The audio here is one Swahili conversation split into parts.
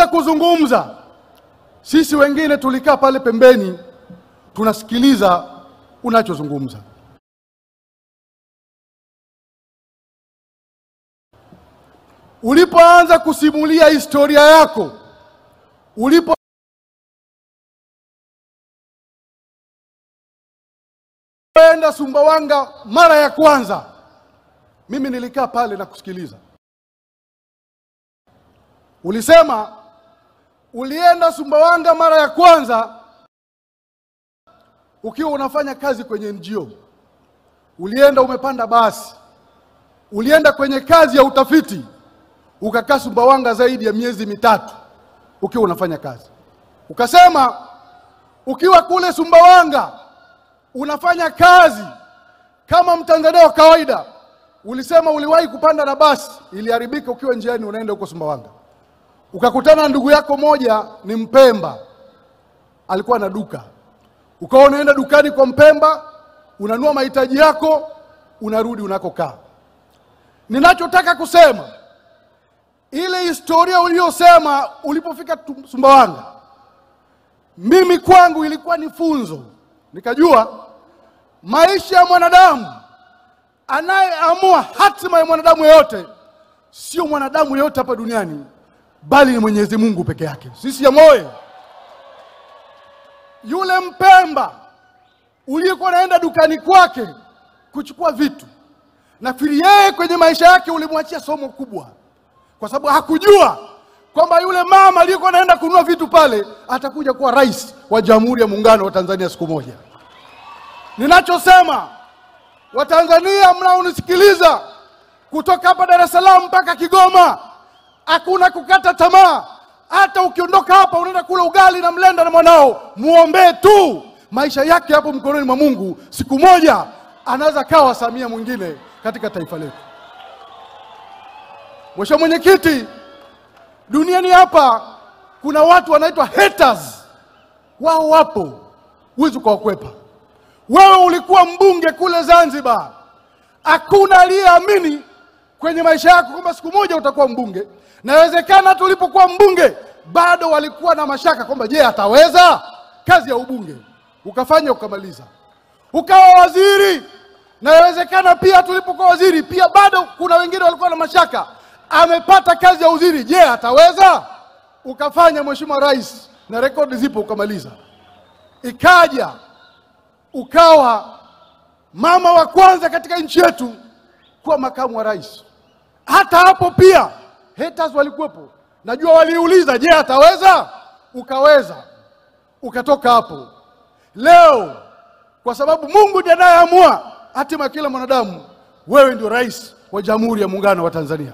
kuzungumza, sisi wengine tulikaa pale pembeni tunasikiliza unachozungumza. Ulipoanza kusimulia historia yako, ulipoenda Sumbawanga mara ya kwanza, mimi nilikaa pale na kusikiliza. Ulisema ulienda Sumbawanga mara ya kwanza ukiwa unafanya kazi kwenye NGO. Ulienda umepanda basi. Ulienda kwenye kazi ya utafiti. Ukakaa Sumbawanga zaidi ya miezi 3 ukiwa unafanya kazi. Ukasema ukiwa kule Sumbawanga unafanya kazi kama Mtanzania wa kawaida. Ulisema uliwahi kupanda na basi iliharibika ukiwa njiani unaenda huko Sumbawanga. Ukakutana na ndugu yako moja ni Mpemba, alikuwa na duka. Ukawa unaenda dukani kwa Mpemba, unanunua mahitaji yako, unarudi unakokaa. Ninachotaka kusema, ile historia uliyosema ulipofika Sumbawanga, mimi kwangu ilikuwa ni funzo. Nikajua maisha ya mwanadamu, anayeamua hatima ya mwanadamu yote sio mwanadamu yote hapa duniani, bali ni Mwenyezi Mungu peke yake. Sisi ya moyo. Yule Mpemba uliyekuwa naenda dukani kwake kuchukua vitu, nafikiri yeye kwenye maisha yake ulimwachia somo kubwa, kwa sababu hakujua kwamba yule mama aliyekuwa naenda kununua vitu pale atakuja kuwa rais wa Jamhuri ya Muungano wa Tanzania siku moja. Ninachosema, Watanzania mnaonisikiliza kutoka hapa Dar es Salaam mpaka Kigoma, hakuna kukata tamaa. Hata ukiondoka hapa unaenda kula ugali na mlenda na mwanao, muombe tu. Maisha yake hapo mkononi mwa Mungu, siku moja anaweza kawa Samia mwingine katika taifa letu. Mheshimiwa Mwenyekiti, duniani hapa kuna watu wanaitwa haters. Wao wapo, huwezi kuwakwepa. Wewe ulikuwa mbunge kule Zanzibar. Hakuna aliyeamini kwenye maisha yako kwamba siku moja utakuwa mbunge. Na inawezekana tulipokuwa mbunge bado walikuwa na mashaka kwamba je, ataweza kazi ya ubunge. Ukafanya ukamaliza. Ukawa waziri. Na inawezekana pia tulipokuwa waziri pia bado kuna wengine walikuwa na mashaka. Amepata kazi ya waziri, je, ataweza? Ukafanya Mheshimiwa Rais, na rekodi zipo, ukamaliza. Ikaja ukawa mama wa kwanza katika nchi yetu kuwa makamu wa rais. Hata hapo pia haters walikuwepo. Najua waliuliza, je, ataweza? Ukaweza. Ukatoka hapo. Leo kwa sababu Mungu ndiye anayeamua hatima ya kila mwanadamu, wewe ndio rais wa Jamhuri ya Muungano wa Tanzania.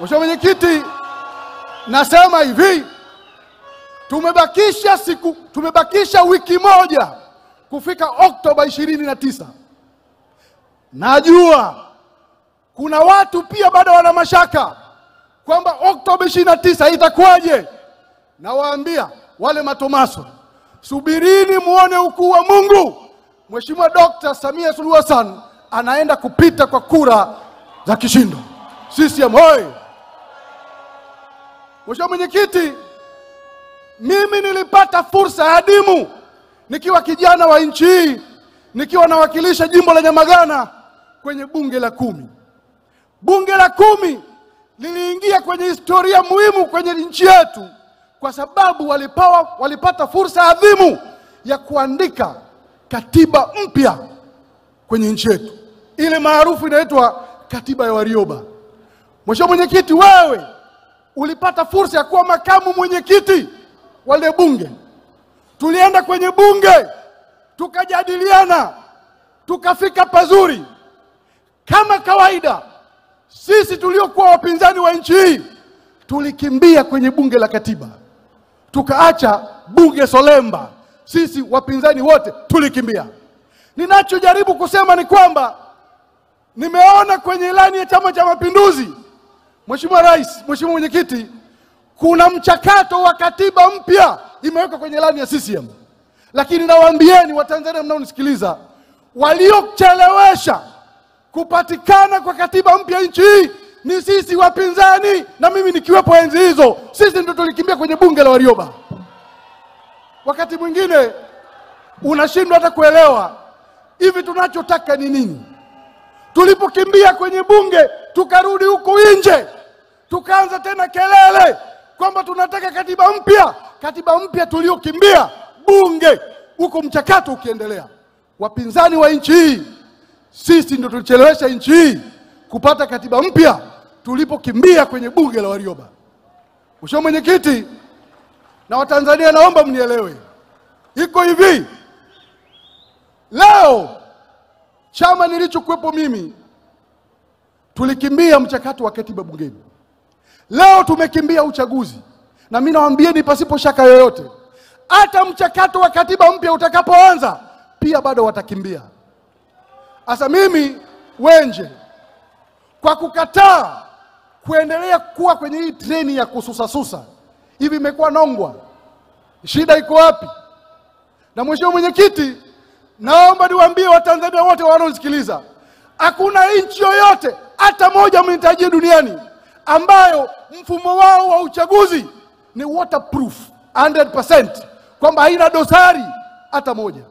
Mheshimiwa Mwenyekiti, nasema hivi, tumebakisha wiki moja kufika Oktoba 29. Najua kuna watu pia bado wana mashaka kwamba Oktoba 29 itakuwaje. Nawaambia wale matomaso, subirini muone ukuu wa Mungu. Mheshimiwa Dr. Samia Suluhu Hassan anaenda kupita kwa kura za kishindo. CCM oyee! Mheshimiwa Mwenyekiti, mimi nilipata fursa adimu nikiwa kijana wa nchi hii, nikiwa nawakilisha jimbo la Nyamagana kwenye bunge la 10. Bunge la 10 liliingia kwenye historia muhimu kwenye nchi yetu kwa sababu walipata fursa adhimu ya kuandika katiba mpya kwenye nchi yetu. Ile maarufu inaitwa katiba ya Warioba. Mheshimiwa Mwenyekiti, wewe ulipata fursa ya kuwa makamu mwenyekiti wale bunge. Tulienda kwenye bunge, tukajadiliana, tukafika pazuri. Kama kawaida, sisi tuliokuwa wapinzani wa nchi hii tulikimbia kwenye bunge la katiba. Tukaacha bunge solemba. Sisi wapinzani wote tulikimbia. Ninachojaribu kusema ni kwamba nimeona kwenye ilani ya Chama cha Mapinduzi, Mheshimiwa Rais, Mheshimiwa Mwenyekiti, kuna mchakato wa katiba mpya imewekwa kwenye ilani ya CCM. Lakini nawaambieni Watanzania mnaonisikiliza, waliochelewesha kupatikana kwa katiba mpya nchi hii ni sisi wapinzani, na mimi nikiwepo enzi hizo, sisi ndio tulikimbia kwenye bunge la Warioba. Wakati mwingine unashindwa hata kuelewa hivi tunachotaka ni nini. Tulipokimbia kwenye bunge, tukarudi huko nje, tukaanza tena kelele kwamba tunataka katiba mpya. Katiba mpya tuliokimbia bunge, huko mchakato ukiendelea. Wapinzani wa nchi hii, sisi ndio tulichelewesha nchi hii kupata katiba mpya tulipokimbia kwenye bunge la Warioba. Mheshimiwa Mwenyekiti na Watanzania, naomba mnielewe. Iko hivi, leo chama nilichokuwepo mimi tulikimbia mchakato wa katiba bungeni. Leo tumekimbia uchaguzi, na mimi nawaambieni pasipo shaka yoyote, hata mchakato wa katiba mpya utakapoanza pia bado watakimbia. Asa mimi Wenje, kwa kukataa kuendelea kuwa kwenye hii treni ya kususasusa hivi imekuwa nongwa, shida iko wapi? Na Mheshimiwa Mwenyekiti, naomba niwaambie Watanzania wote wanaosikiliza, hakuna nchi yoyote hata moja mnitajie duniani ambayo mfumo wao wa uchaguzi ni waterproof 100%, kwamba haina dosari hata moja.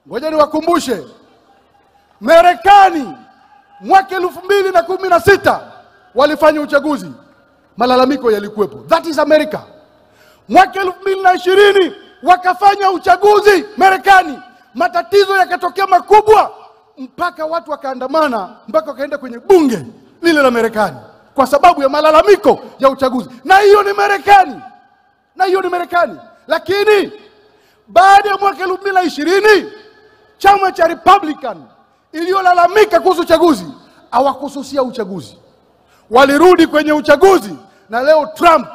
Ngoja niwakumbushe, Marekani mwaka 2016 walifanya uchaguzi, malalamiko yalikuwepo. That is America. Mwaka 2020 wakafanya uchaguzi Marekani, matatizo yakatokea makubwa, mpaka watu wakaandamana, mpaka wakaenda kwenye bunge lile la Marekani kwa sababu ya malalamiko ya uchaguzi. Na hiyo ni Marekani. Lakini baada ya mwaka 2020 chama cha Republican iliyolalamika kuhusu uchaguzi hawakususia uchaguzi, walirudi kwenye uchaguzi, na leo Trump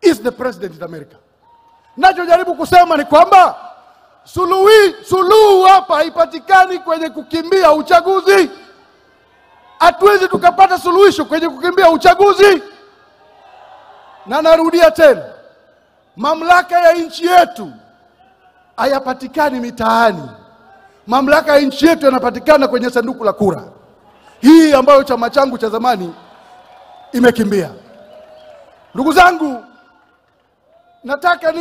is the president in America. Nachojaribu kusema ni kwamba suluhu hapa haipatikani kwenye kukimbia uchaguzi. Hatuwezi tukapata suluhisho kwenye kukimbia uchaguzi. Na narudia tena, mamlaka ya nchi yetu hayapatikani mitaani. Mamlaka ya nchi yetu yanapatikana kwenye sanduku la kura, hii ambayo chama changu cha zamani imekimbia. Ndugu zangu, nataka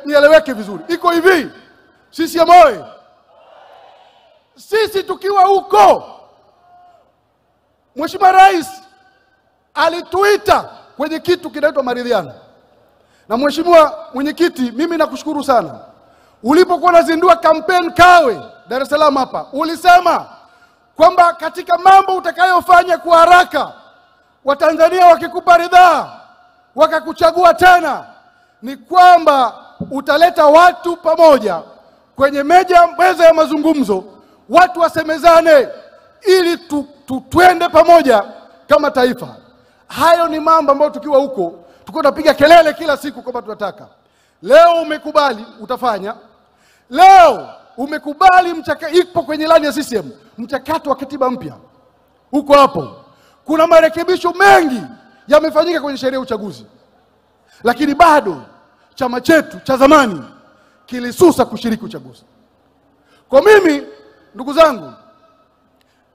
nieleweke vizuri. Iko hivi, sisi moyo, sisi tukiwa huko, Mheshimiwa Rais alituita kwenye kitu kinaitwa maridhiano. Na Mheshimiwa Mwenyekiti, mimi nakushukuru sana. Ulipokuwa unazindua kampeni Kawe Dar es Salaam hapa, ulisema kwamba katika mambo utakayofanya kwa haraka, Watanzania wakikupa ridhaa wakakuchagua tena, ni kwamba utaleta watu pamoja kwenye meza ya mazungumzo, watu wasemezane ili twende pamoja kama taifa. Hayo ni mambo ambayo tukiwa huko tulikuwa tunapiga kelele kila siku kwamba tunataka. Leo umekubali utafanya. Leo umekubali ipo kwenye ilani ya CCM mchakato wa katiba mpya. Huko hapo kuna marekebisho mengi yamefanyika kwenye sheria ya uchaguzi, lakini bado chama chetu cha zamani kilisusa kushiriki uchaguzi. Kwa mimi, ndugu zangu,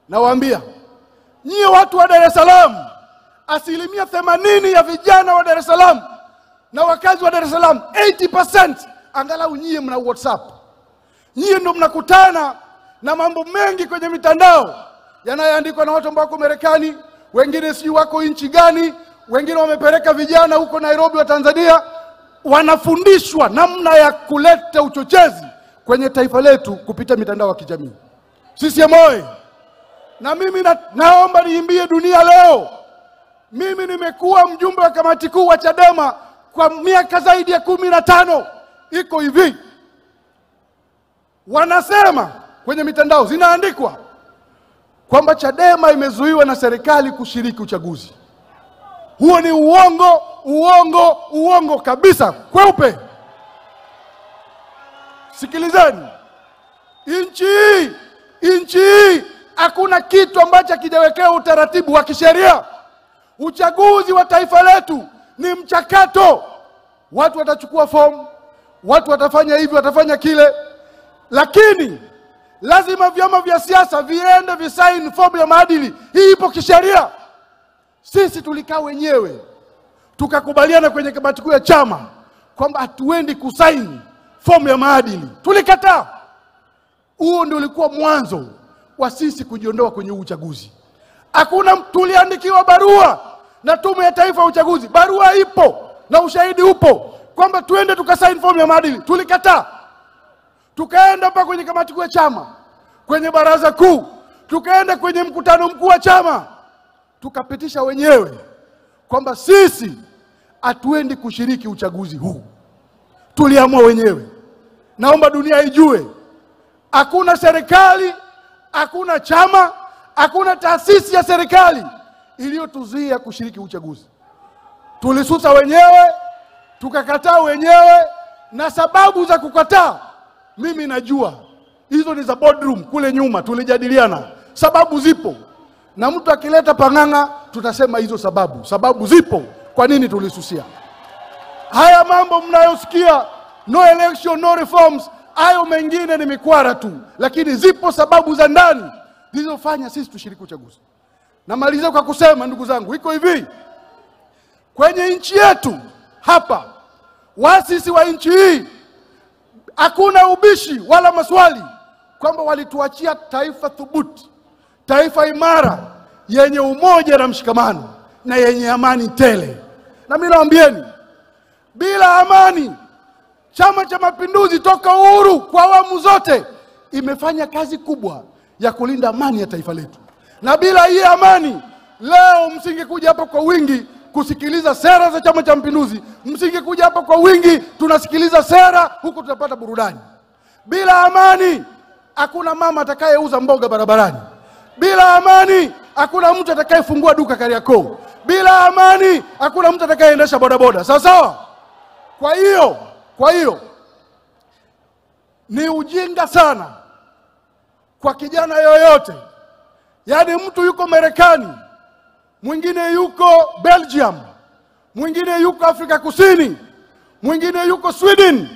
nawaambia nyie watu wa Dar es Salaam, 80% ya vijana wa Dar es Salaam na wakazi wa Dar es Salaam, 80% angalau nyie mna WhatsApp. Nyie ndio mnakutana na mambo mengi kwenye mitandao yanayoandikwa na watu ambao wako Marekani, wengine sijui wako nchi gani, wengine wamepeleka vijana huko Nairobi wa Tanzania, wanafundishwa namna ya kuleta uchochezi kwenye taifa letu kupita mitandao ya kijamii. CCM oyee! Na mimi naomba niimbie dunia leo. Mimi nimekuwa mjumbe wa kamati kuu wa Chadema kwa miaka zaidi ya 15. Iko hivi, wanasema kwenye mitandao zinaandikwa kwamba Chadema imezuiwa na serikali kushiriki uchaguzi. Huo ni uongo kabisa, kweupe. Sikilizeni, nchi hii hakuna kitu ambacho hakijawekewa utaratibu wa kisheria. Uchaguzi wa taifa letu ni mchakato. Watu watachukua fomu, watu watafanya hivi, watafanya kile, lakini lazima vyama vya siasa viende visaini fomu ya maadili. Hii ipo kisheria. Sisi tulikaa wenyewe tukakubaliana kwenye kamati kuu ya chama kwamba hatuendi kusaini fomu ya maadili. Tulikataa. Huo ndio ulikuwa mwanzo wa sisi kujiondoa kwenye uchaguzi. Hakuna, tuliandikiwa barua na Tume ya Taifa ya Uchaguzi. Barua ipo na ushahidi upo kwamba tuende tukasaini fomu ya maadili. Tulikataa. Tukaenda mpaka kwenye kamati kuu ya chama, kwenye baraza kuu, tukaenda kwenye mkutano mkuu wa chama, tukapitisha wenyewe kwamba sisi hatuendi kushiriki uchaguzi huu. Tuliamua wenyewe. Naomba dunia ijue, hakuna serikali, hakuna chama, hakuna taasisi ya serikali iliyotuzuia kushiriki uchaguzi. Tulisusa wenyewe, tukakataa wenyewe, na sababu za kukataa mimi najua. Hizo ni za boardroom kule nyuma, tulijadiliana. Sababu zipo. Na mtu akileta panganga tutasema hizo sababu zipo kwa nini tulisusia. Haya mambo mnayosikia, no election, no reforms, hayo mengine ni mikwara tu, lakini zipo sababu za ndani zilizofanya sisi tushiriki uchaguzi. Namalizia kwa kusema, ndugu zangu, iko hivi. Kwenye nchi yetu hapa, waasisi wa nchi hii, hakuna ubishi wala maswali kwamba walituachia taifa thubuti, taifa imara, yenye umoja na mshikamano, na yenye amani tele. Na mimi naambieni, bila amani, Chama cha Mapinduzi toka uhuru kwa awamu zote imefanya kazi kubwa ya kulinda amani ya taifa letu. Na bila hii amani, leo msingekuja hapa kwa wingi kusikiliza sera za Chama cha Mapinduzi, msingekuja hapa kwa wingi tunasikiliza sera huko, tutapata burudani. Bila amani, hakuna mama atakayeuza mboga barabarani. Bila amani, hakuna mtu atakayefungua duka Kariakoo. Bila amani, hakuna mtu atakayeendesha bodaboda. Sawa sawa? Kwa hiyo ni ujinga sana kwa kijana yoyote, yaani mtu yuko Marekani, mwingine yuko Belgium, mwingine yuko Afrika Kusini, mwingine yuko Sweden,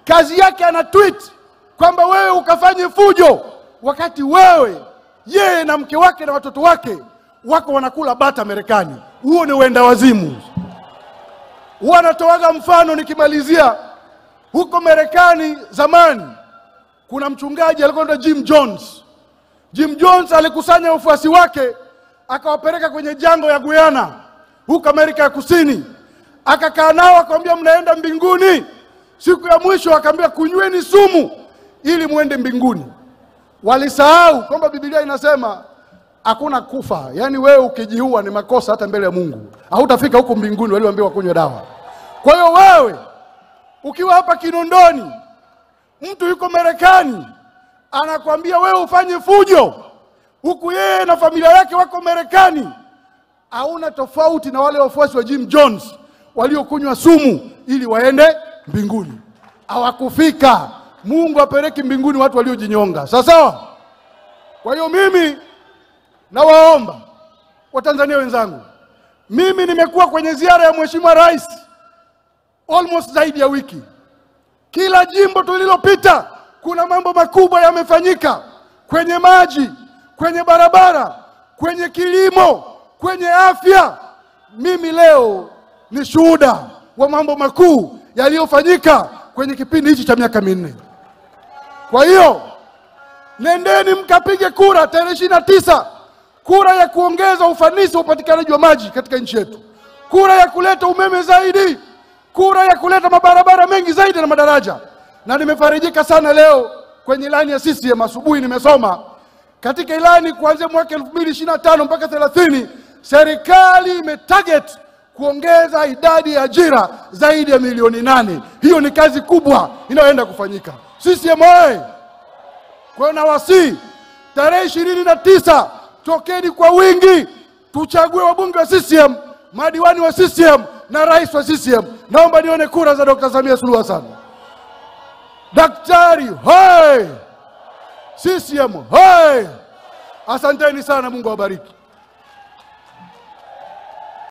kazi yake ana tweet kwamba wewe ukafanye fujo, wakati wewe, yeye na mke wake na watoto wake wako wanakula bata Marekani. Huo ni uenda wazimu. Wanatoaga mfano nikimalizia. Huko Marekani zamani kuna mchungaji alikuwa anaitwa Jim Jones. Jim Jones alikusanya wafuasi wake akawapeleka kwenye jangwa ya Guyana huko Amerika ya Kusini. Akakaa nao akamwambia, mnaenda mbinguni. Siku ya mwisho akamwambia, kunyweni sumu ili muende mbinguni. Walisahau kwamba Biblia inasema hakuna kufa. Yaani wewe ukijiua ni makosa hata mbele ya Mungu. Hautafika huko mbinguni, waliwaambiwa kunywa dawa. Kwa hiyo wewe ukiwa hapa Kinondoni, mtu yuko Marekani anakuambia wewe ufanye fujo, huku yeye na familia yake wako Marekani, hauna tofauti na wale wafuasi wa Jim Jones waliokunywa sumu ili waende mbinguni. Hawakufika. Mungu apeleki mbinguni watu waliojinyonga. Sawa? Kwa hiyo mimi nawaomba Watanzania wenzangu, mimi nimekuwa kwenye ziara ya Mheshimiwa Rais almost zaidi ya wiki. Kila jimbo tulilopita kuna mambo makubwa yamefanyika, kwenye maji, kwenye barabara, kwenye kilimo, kwenye afya. Mimi leo ni shuhuda wa mambo makuu yaliyofanyika kwenye kipindi hichi cha miaka 4. Kwa hiyo nendeni mkapige kura tarehe 29, kura ya kuongeza ufanisi wa upatikanaji wa maji katika nchi yetu, kura ya kuleta umeme zaidi, kura ya kuleta mabarabara mengi zaidi na madaraja. Na nimefarijika sana leo kwenye ilani ya CCM asubuhi nimesoma katika ilani kuanzia mwaka 2025 mpaka 30 serikali imetarget kuongeza idadi ya ajira zaidi ya milioni 8. Hiyo ni kazi kubwa inayoenda kufanyika. CCM oye! Kwa hiyo nawasihi tarehe 29 tokeni kwa wingi, tuchague wabunge wa CCM, madiwani wa CCM na rais wa CCM. Naomba nione kura za Dr. Samia Suluhu Hassan. Daktari hoi! CCM hoi! Asanteni sana, Mungu awabariki.